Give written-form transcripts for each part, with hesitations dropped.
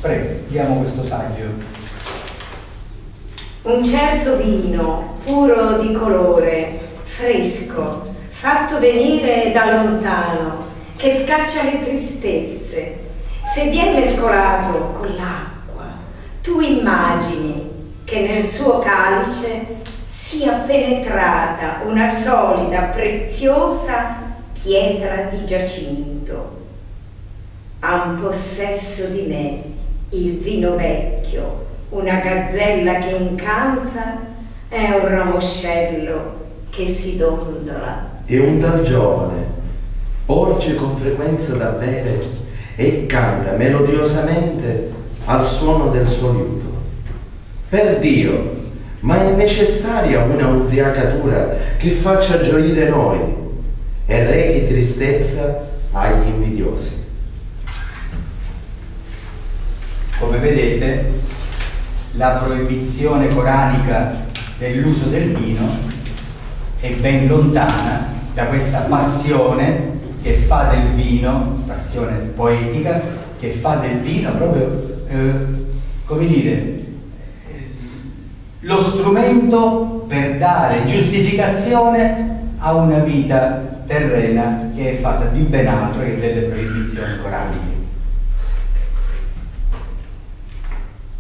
Prego, diamo questo saggio. Un certo vino, puro di colore, fresco, fatto venire da lontano, che scaccia le tristezze, se viene mescolato con l'acqua, tu immagini che nel suo calice sia penetrata una solida, preziosa pietra di giacinto. Ha un possesso di me il vino vecchio, una gazzella che incanta, è un ramoscello che si dondola. E un tal giovane porge con frequenza da bere e canta melodiosamente al suono del suo liuto. Per Dio, ma è necessaria una ubriacatura che faccia gioire noi e rechi tristezza agli invidiosi. Come vedete, la proibizione coranica dell'uso del vino è ben lontana da questa passione che fa del vino, passione poetica, che fa del vino proprio, come dire, lo strumento per dare giustificazione a una vita terrena che è fatta di ben altro che delle proibizioni coraniche.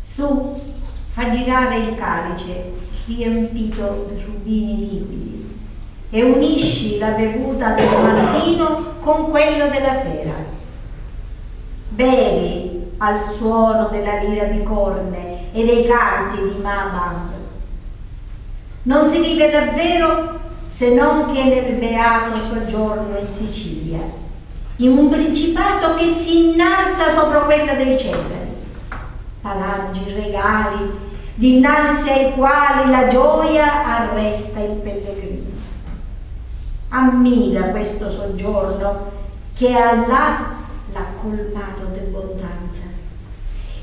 Su, fa girare il calice riempito di rubini liquidi e unisci la bevuta del mattino con quello della sera. Bevi al suono della lira bicorne e dei canti di Mabang. Non si vive davvero se non che nel beato soggiorno in Sicilia, in un principato che si innalza sopra quella dei Cesari. Palagi regali, dinanzi ai quali la gioia arresta il pellegrino. Ammira questo soggiorno che Allah l'ha colmato d'abbondanza.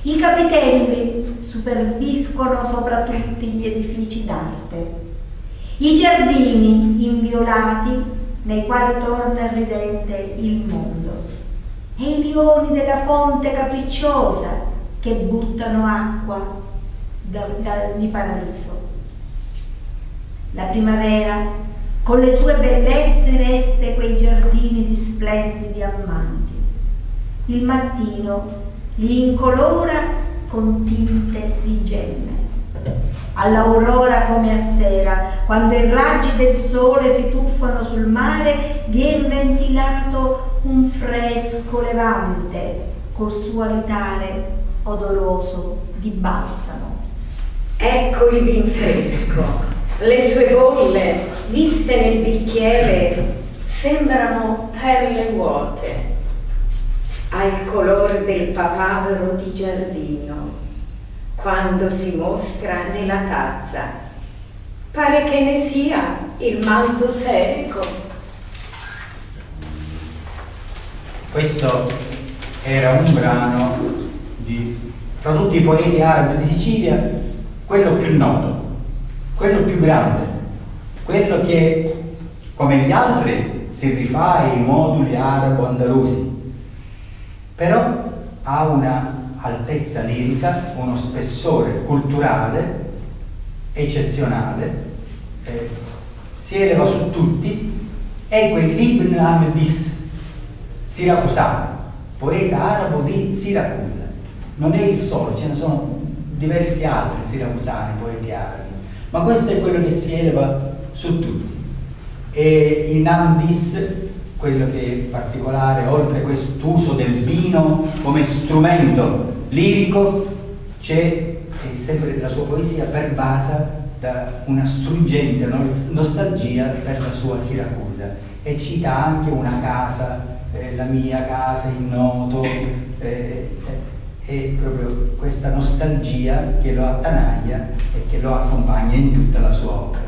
I capitelli superbiscono sopra tutti gli edifici d'arte. I giardini inviolati nei quali torna ridente il mondo. E i lioni della fonte capricciosa che buttano acqua di paradiso. La primavera con le sue bellezze veste quei giardini di splendidi ammanti. Il mattino li incolora con tinte di gemme. All'aurora come a sera, quando i raggi del sole si tuffano sul mare, viene ventilato un fresco levante col suo alitare odoroso di balsamo. Ecco il vin fresco, le sue bolle viste nel bicchiere sembrano perle vuote. Ha il colore del papavero di giardino quando si mostra nella tazza. Pare che ne sia il manto serico. Questo era un brano fra tutti i poeti arabi di Sicilia, quello più noto, quello più grande, quello che, come gli altri, si rifà ai moduli arabo-andalusi, però ha una altezza lirica, uno spessore culturale eccezionale, si eleva su tutti. È quell'Ibn Amdis siracusano, poeta arabo di Siracusa. Non è il solo, ce ne sono diversi altri siracusani, poeti arabi, ma questo è quello che si eleva su tutti. E in Amdis, quello che è particolare, oltre quest'uso del vino come strumento lirico, c'è sempre la sua poesia pervasa da una struggente nostalgia per la sua Siracusa, e cita anche una casa, la mia casa in Noto, è proprio questa nostalgia che lo attanaglia e che lo accompagna in tutta la sua opera.